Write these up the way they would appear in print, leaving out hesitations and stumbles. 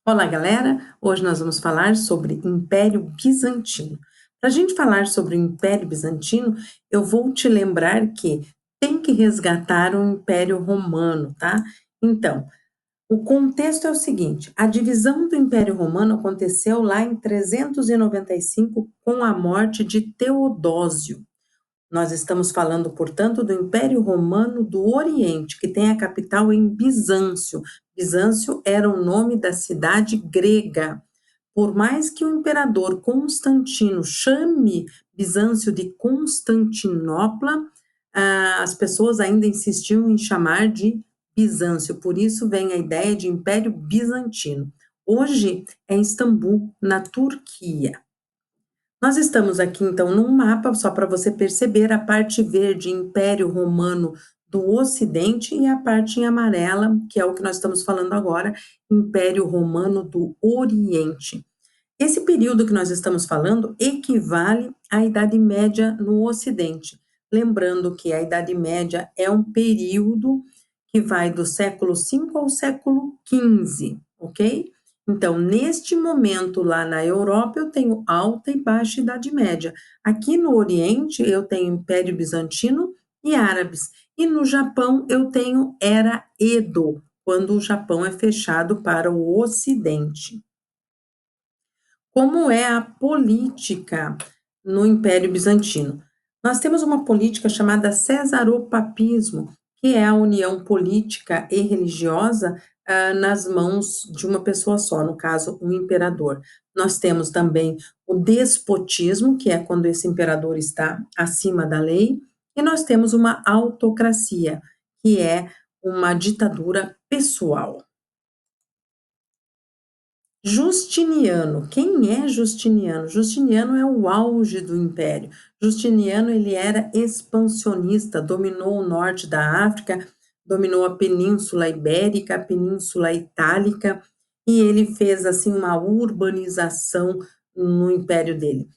Olá, galera! Hoje nós vamos falar sobre Império Bizantino. Para a gente falar sobre o Império Bizantino, eu vou te lembrar que tem que resgatar o Império Romano, tá? Então, o contexto é o seguinte: a divisão do Império Romano aconteceu lá em 395 com a morte de Teodósio. Nós estamos falando, portanto, do Império Romano do Oriente, que tem a capital em Bizâncio. Bizâncio era o nome da cidade grega. Por mais que o imperador Constantino chame Bizâncio de Constantinopla, as pessoas ainda insistiam em chamar de Bizâncio. Por isso vem a ideia de Império Bizantino. Hoje é Istambul, na Turquia. Nós estamos aqui, então, num mapa, só para você perceber a parte verde, Império Romano do Ocidente, e a parte em amarela, que é o que nós estamos falando agora, Império Romano do Oriente. Esse período que nós estamos falando equivale à Idade Média no Ocidente. Lembrando que a Idade Média é um período que vai do século V ao século XV, ok? Então, neste momento lá na Europa, eu tenho alta e baixa Idade Média. Aqui no Oriente, eu tenho Império Bizantino e Árabes. E no Japão, eu tenho Era Edo, quando o Japão é fechado para o Ocidente. Como é a política no Império Bizantino? Nós temos uma política chamada cesaropapismo, que é a união política e religiosa nas mãos de uma pessoa só, no caso, o imperador. Nós temos também o despotismo, que é quando esse imperador está acima da lei, e nós temos uma autocracia, que é uma ditadura pessoal. Justiniano, quem é Justiniano? Justiniano é o auge do império. Justiniano, ele era expansionista, dominou o norte da África, dominou a Península Ibérica, a Península Itálica, e ele fez assim uma urbanização no império dele.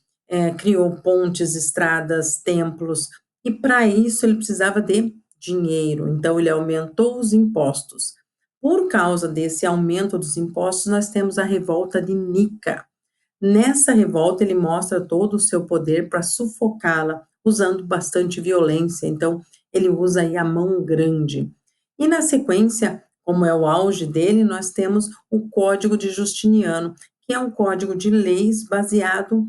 Criou pontes, estradas, templos, e para isso ele precisava de dinheiro, então ele aumentou os impostos. Por causa desse aumento dos impostos, nós temos a revolta de Nica. Nessa revolta, ele mostra todo o seu poder para sufocá-la, usando bastante violência. Então, ele usa aí a mão grande. E na sequência, como é o auge dele, nós temos o Código de Justiniano, que é um código de leis baseado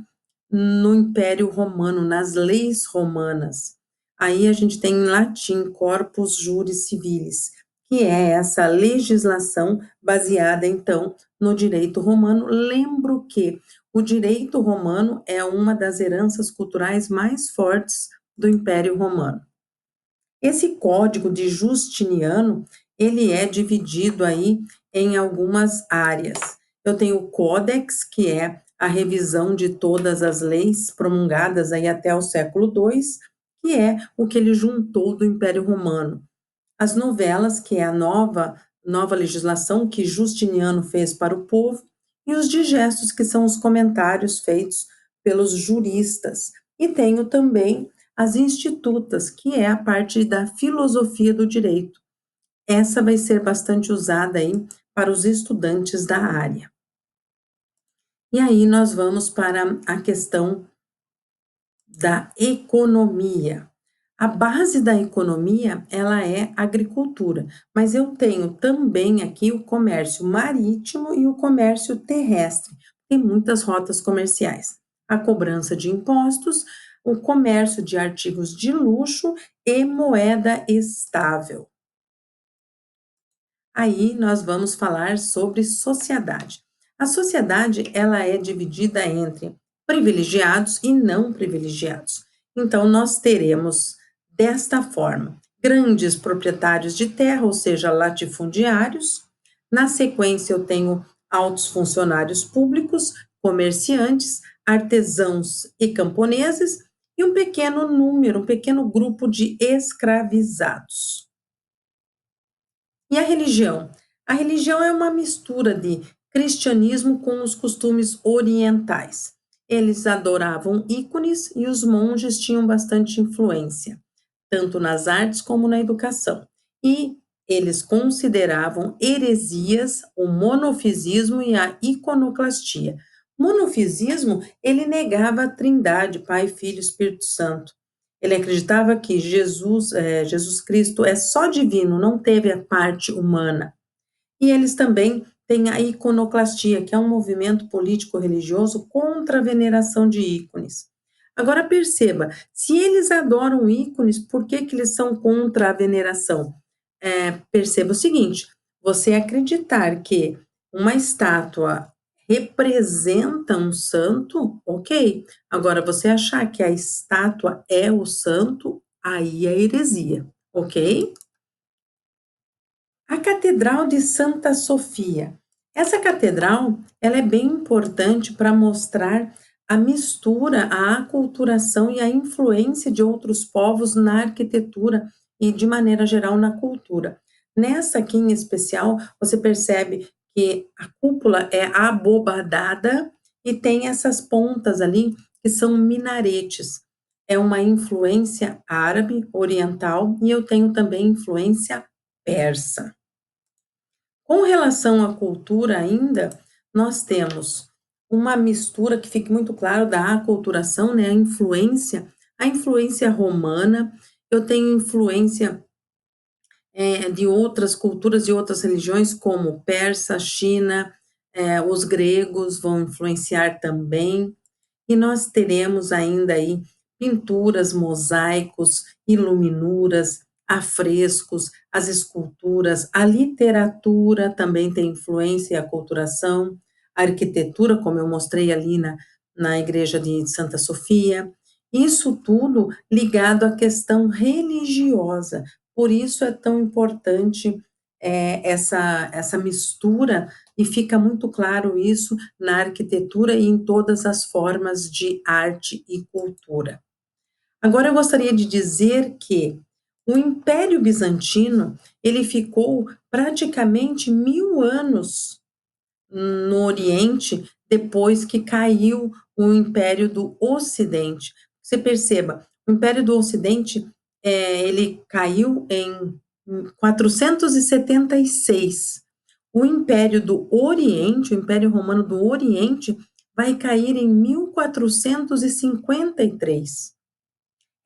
no Império Romano, nas leis romanas. Aí a gente tem em latim Corpus Juris Civilis, que é essa legislação baseada, então, no direito romano. Lembro que o direito romano é uma das heranças culturais mais fortes do Império Romano. Esse código de Justiniano, ele é dividido aí em algumas áreas. Eu tenho o Códex, que é a revisão de todas as leis promulgadas aí até o século II, que é o que ele juntou do Império Romano. As novelas, que é a nova legislação que Justiniano fez para o povo, e os digestos, que são os comentários feitos pelos juristas. E tenho também as institutas, que é a parte da filosofia do direito. Essa vai ser bastante usada aí para os estudantes da área. E aí nós vamos para a questão da economia. A base da economia, ela é agricultura, mas eu tenho também aqui o comércio marítimo e o comércio terrestre. Tem muitas rotas comerciais. A cobrança de impostos, o comércio de artigos de luxo e moeda estável. Aí nós vamos falar sobre sociedade. A sociedade, ela é dividida entre privilegiados e não privilegiados. Então nós teremos desta forma: grandes proprietários de terra, ou seja, latifundiários. Na sequência eu tenho altos funcionários públicos, comerciantes, artesãos e camponeses, e um pequeno número, um pequeno grupo de escravizados. E a religião? A religião é uma mistura de cristianismo com os costumes orientais. Eles adoravam ícones e os monges tinham bastante influência, tanto nas artes como na educação. E Eles consideravam heresias o monofisismo e a iconoclastia. Monofisismo, ele negava a Trindade, Pai, Filho e Espírito Santo. Ele acreditava que Jesus Cristo é só divino, não teve a parte humana. E eles também têm a iconoclastia, que é um movimento político-religioso contra a veneração de ícones. Agora perceba, se eles adoram ícones, por que que eles são contra a veneração? Perceba o seguinte: você acreditar que uma estátua representa um santo, ok. Agora, você achar que a estátua é o santo, aí é heresia, ok? A Catedral de Santa Sofia. Essa catedral, ela é bem importante para mostrar a mistura, a aculturação e a influência de outros povos na arquitetura e, de maneira geral, na cultura. Nessa aqui em especial, você percebe que a cúpula é abobadada e tem essas pontas ali que são minaretes. É uma influência árabe, oriental, e eu tenho também influência persa. Com relação à cultura ainda, nós temos uma mistura que fique muito claro da aculturação, né, a influência romana, eu tenho influência, de outras culturas e outras religiões como persa, China, os gregos vão influenciar também. E nós teremos ainda aí pinturas, mosaicos, iluminuras, afrescos, as esculturas, a literatura também tem influência e aculturação, a arquitetura, como eu mostrei ali na igreja de Santa Sofia, isso tudo ligado à questão religiosa. Por isso é tão importante essa mistura, e fica muito claro isso na arquitetura e em todas as formas de arte e cultura. Agora eu gostaria de dizer que o Império Bizantino, ele ficou praticamente 1000 anos no Oriente depois que caiu o Império do Ocidente. Você perceba, o Império do Ocidente, ele caiu em 476. O Império do Oriente, o Império Romano do Oriente, vai cair em 1453.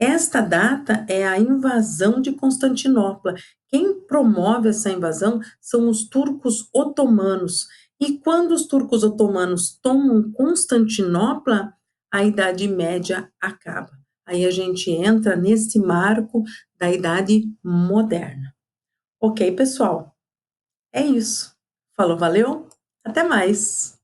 Esta data é a invasão de Constantinopla. Quem promove essa invasão são os turcos otomanos. E quando os turcos otomanos tomam Constantinopla, a Idade Média acaba. Aí a gente entra nesse marco da Idade Moderna. Ok, pessoal? É isso. Falou, valeu? Até mais!